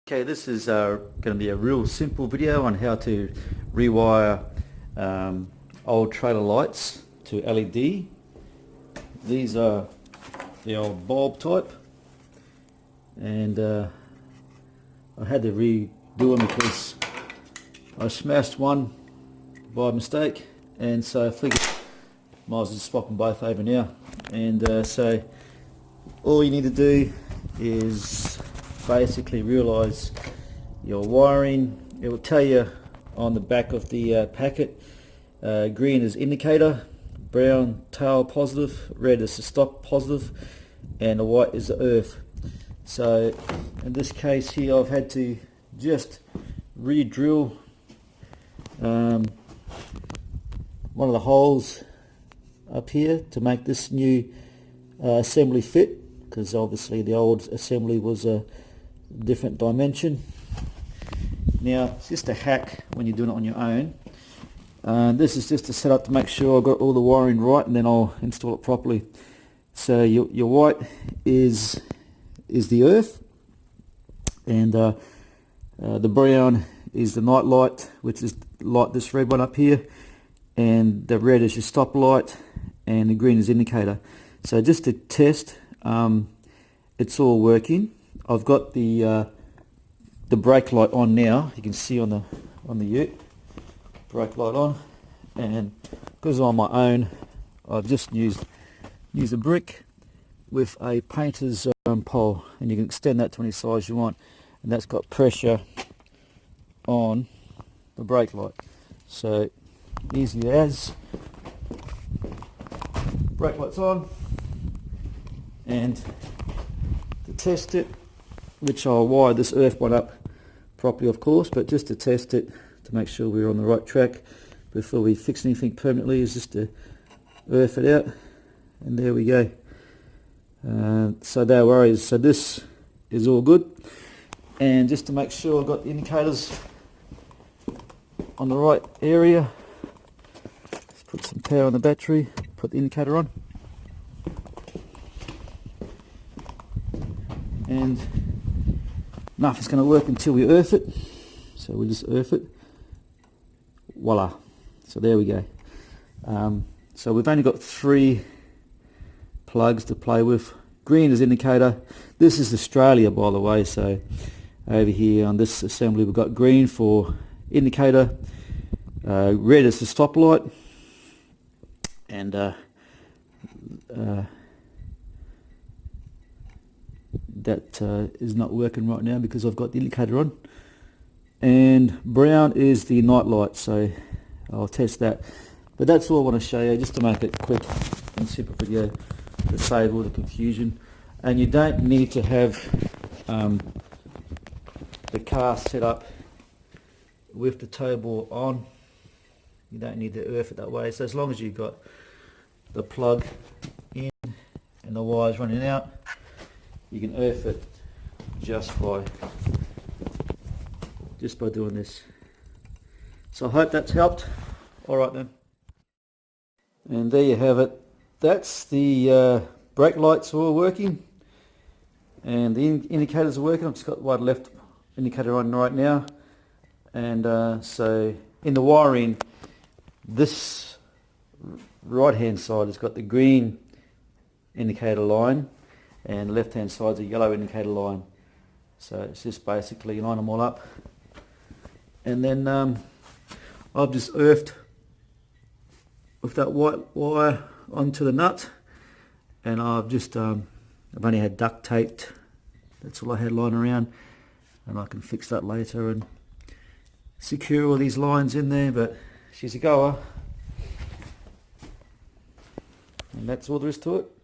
Okay, this is going to be a real simple video on how to rewire old trailer lights to LED. These are the old bulb type, and I had to redo them because I smashed one by mistake, and so I figured might as well swap them both over now. And so all you need to do is basically realise your wiring. It will tell you on the back of the packet, green is indicator, brown tail positive, red is the stop positive, and the white is the earth. So in this case here I've had to just re-drill one of the holes up here to make this new assembly fit, because obviously the old assembly was a different dimension. Now it's just a hack when you're doing it on your own. This is just a setup to make sure I've got all the wiring right, and then I'll install it properly. So your white is the earth, and the brown is the night light, which is like this red one up here, and the red is your stop light, and the green is indicator. So just to test, it's all working. I've got the brake light on now. You can see on the ute, brake light on, and because I'm on my own, I've just used a brick with a painter's pole, and you can extend that to any size you want, and that's got pressure on the brake light. So easy as, brake light's on, and to test it, which I'll wire this earth one up properly of course, but just to test it to make sure we're on the right track before we fix anything permanently, is just to earth it out, and there we go. So no worries, so this is all good. And just to make sure I've got the indicators on the right area, let's put some power on the battery, put the indicator on, and nothing's going to work until we earth it, so we'll just earth it. Voila, so there we go. So we've only got 3 plugs to play with. Green is indicator. This is Australia, by the way, so over here on this assembly we've got green for indicator, red is the stop light, and that is not working right now because I've got the indicator on, and brown is the night light, so I'll test that. But that's all I want to show you, just to make it quick and simple video to save all the confusion. And you don't need to have the car set up with the tow bore on. You don't need to earth it that way. So as long as you've got the plug in and the wires running out, you can earth it just by doing this. So I hope that's helped. Alright then. And there you have it. That's the brake lights all working, and the indicators are working. I've just got the right left indicator on right now. And so in the wiring, this right hand side has got the green indicator line, and the left hand side is a yellow indicator line. So it's just basically line them all up, and then I've just earthed with that white wire onto the nut, and I've just I've only had duct taped. That's all I had lying around, and I can fix that later and secure all these lines in there. But she's a goer, and that's all there is to it.